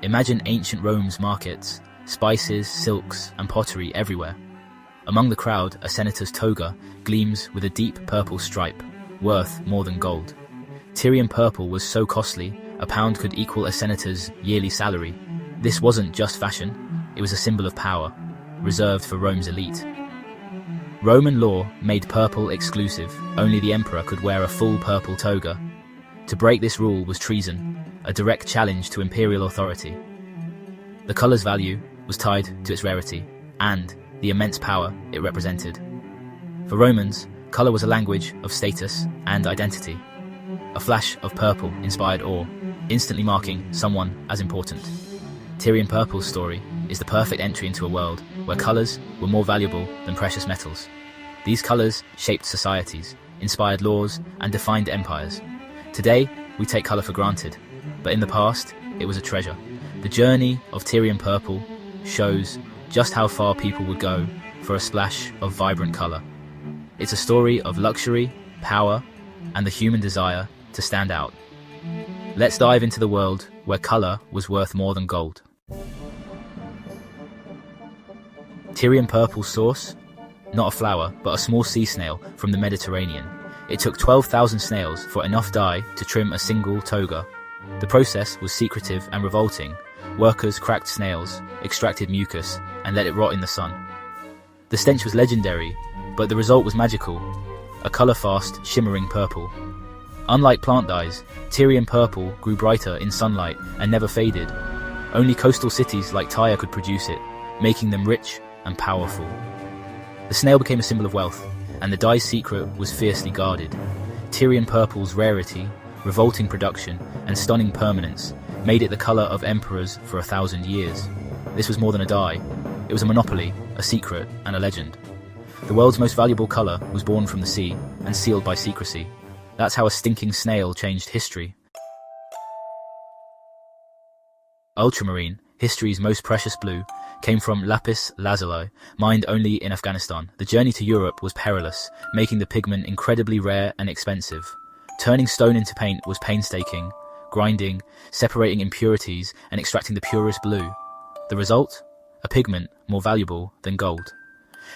Imagine ancient Rome's markets, spices, silks, and pottery everywhere. Among the crowd, a senator's toga gleams with a deep purple stripe, worth more than gold. Tyrian purple was so costly, a pound could equal a senator's yearly salary. This wasn't just fashion, it was a symbol of power, reserved for Rome's elite. Roman law made purple exclusive. Only the emperor could wear a full purple toga. To break this rule was treason, a direct challenge to imperial authority. The color's value was tied to its rarity and the immense power it represented. For Romans, color was a language of status and identity. A flash of purple inspired awe, instantly marking someone as important. Tyrian purple's story is the perfect entry into a world where colors were more valuable than precious metals. These colors shaped societies, inspired laws, and defined empires. Today, we take color for granted, but in the past, it was a treasure. The journey of Tyrian purple shows just how far people would go for a splash of vibrant color. It's a story of luxury, power, and the human desire to stand out. Let's dive into the world where color was worth more than gold. Tyrian purple's source? Not a flower, but a small sea snail from the Mediterranean. It took 12,000 snails for enough dye to trim a single toga. The process was secretive and revolting. Workers cracked snails, extracted mucus, and let it rot in the sun. The stench was legendary, but the result was magical, a color-fast, shimmering purple. Unlike plant dyes, Tyrian purple grew brighter in sunlight and never faded. Only coastal cities like Tyre could produce it, making them rich and powerful. The snail became a symbol of wealth, and the dye's secret was fiercely guarded. Tyrian purple's rarity, revolting production, and stunning permanence made it the color of emperors for 1,000 years. This was more than a dye. It was a monopoly, a secret, and a legend. The world's most valuable color was born from the sea and sealed by secrecy. That's how a stinking snail changed history. Ultramarine, history's most precious blue, came from lapis lazuli, mined only in Afghanistan. The journey to Europe was perilous, making the pigment incredibly rare and expensive. Turning stone into paint was painstaking, grinding, separating impurities, and extracting the purest blue. The result? A pigment more valuable than gold.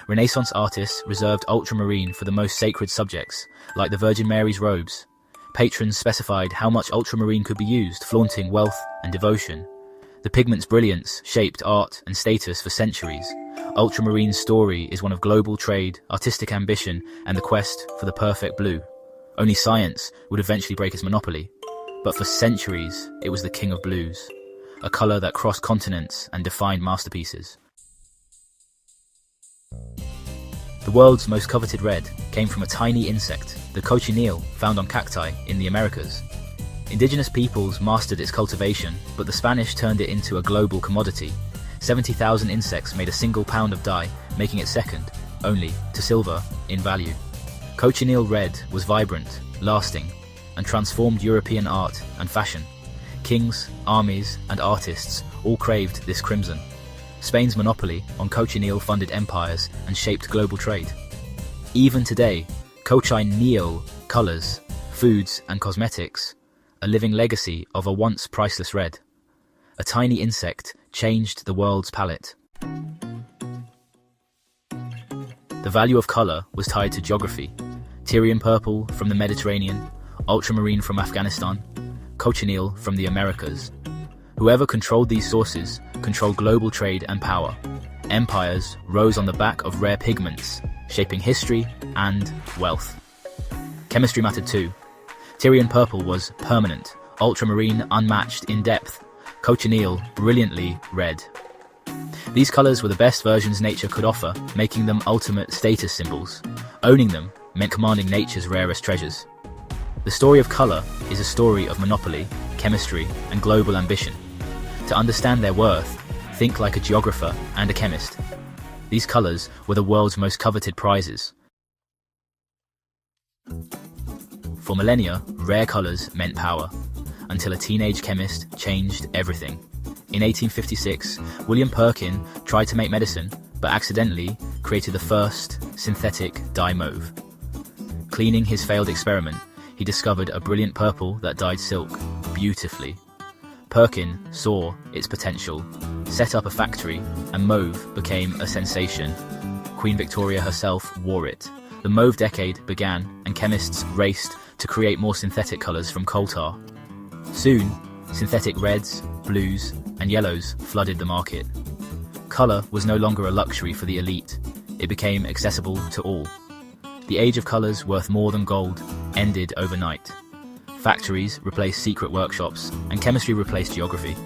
Renaissance artists reserved ultramarine for the most sacred subjects, like the Virgin Mary's robes. Patrons specified how much ultramarine could be used, flaunting wealth and devotion. The pigment's brilliance shaped art and status for centuries. Ultramarine's story is one of global trade, artistic ambition, and the quest for the perfect blue. Only science would eventually break its monopoly, but for centuries it was the king of blues, a color that crossed continents and defined masterpieces. The world's most coveted red came from a tiny insect, the cochineal, found on cacti in the Americas. Indigenous peoples mastered its cultivation, but the Spanish turned it into a global commodity. 70,000 insects made a single pound of dye, making it second, only to silver, in value. Cochineal red was vibrant, lasting, and transformed European art and fashion. Kings, armies, and artists all craved this crimson. Spain's monopoly on cochineal funded empires and shaped global trade. Even today, cochineal colors, foods, and cosmetics, a living legacy of a once priceless red. A tiny insect changed the world's palette. The value of color was tied to geography. Tyrian purple from the Mediterranean, ultramarine from Afghanistan, cochineal from the Americas. Whoever controlled these sources controlled global trade and power. Empires rose on the back of rare pigments, shaping history and wealth. Chemistry mattered too. Tyrian purple was permanent, ultramarine unmatched in depth, cochineal brilliantly red. These colors were the best versions nature could offer, making them ultimate status symbols. Owning them meant commanding nature's rarest treasures. The story of color is a story of monopoly, chemistry, and global ambition. To understand their worth, think like a geographer and a chemist. These colors were the world's most coveted prizes. For millennia, rare colors meant power, until a teenage chemist changed everything. In 1856, William Perkin tried to make medicine, but accidentally created the first synthetic dye mauve. Cleaning his failed experiment, he discovered a brilliant purple that dyed silk beautifully. Perkin saw its potential, set up a factory, and mauve became a sensation. Queen Victoria herself wore it. The mauve decade began, and chemists raced to create more synthetic colours from coal tar. Soon, synthetic reds, blues, and yellows flooded the market. Colour was no longer a luxury for the elite. It became accessible to all. The age of colours worth more than gold ended overnight. Factories replaced secret workshops, and chemistry replaced geography.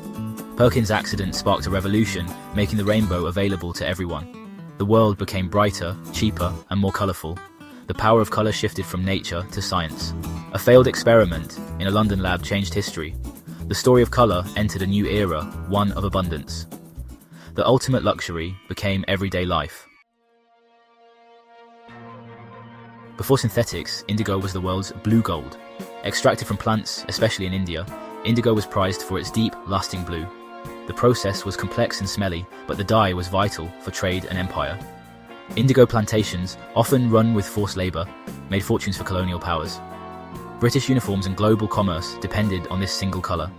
Perkin's accident sparked a revolution, making the rainbow available to everyone. The world became brighter, cheaper, and more colourful. The power of colour shifted from nature to science. A failed experiment in a London lab changed history. The story of colour entered a new era, one of abundance. The ultimate luxury became everyday life. Before synthetics, indigo was the world's blue gold. Extracted from plants, especially in India, indigo was prized for its deep, lasting blue. The process was complex and smelly, but the dye was vital for trade and empire. Indigo plantations, often run with forced labour, made fortunes for colonial powers. British uniforms and global commerce depended on this single colour,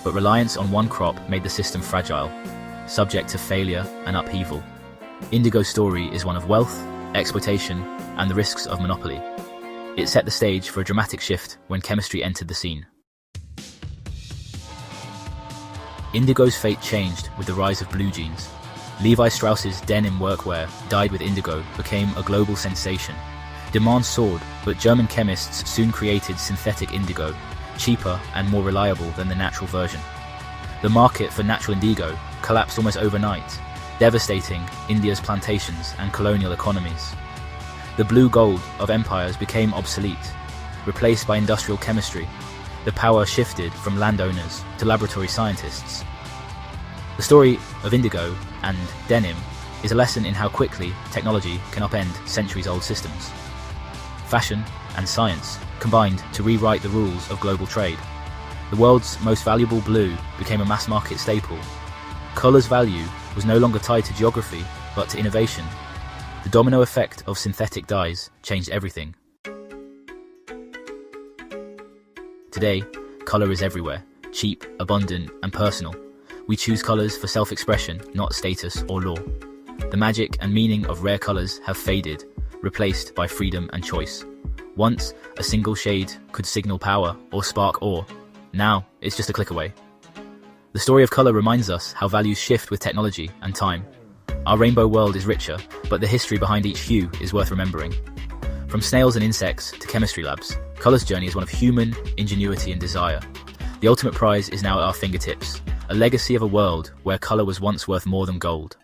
but reliance on one crop made the system fragile, subject to failure and upheaval. Indigo's story is one of wealth, exploitation, and the risks of monopoly. It set the stage for a dramatic shift when chemistry entered the scene. Indigo's fate changed with the rise of blue jeans. Levi Strauss's denim workwear, dyed with indigo, became a global sensation. Demand soared, but German chemists soon created synthetic indigo, cheaper and more reliable than the natural version. The market for natural indigo collapsed almost overnight, devastating India's plantations and colonial economies. The blue gold of empires became obsolete, replaced by industrial chemistry. The power shifted from landowners to laboratory scientists. The story of indigo and denim is a lesson in how quickly technology can upend centuries-old systems. Fashion and science combined to rewrite the rules of global trade. The world's most valuable blue became a mass-market staple. Colour's value was no longer tied to geography, but to innovation. The domino effect of synthetic dyes changed everything. Today, colour is everywhere, cheap, abundant, and personal. We choose colours for self-expression, not status or law. The magic and meaning of rare colours have faded, replaced by freedom and choice. Once, a single shade could signal power or spark awe. Now, it's just a click away. The story of colour reminds us how values shift with technology and time. Our rainbow world is richer, but the history behind each hue is worth remembering. From snails and insects to chemistry labs, colour's journey is one of human ingenuity and desire. The ultimate prize is now at our fingertips, a legacy of a world where colour was once worth more than gold.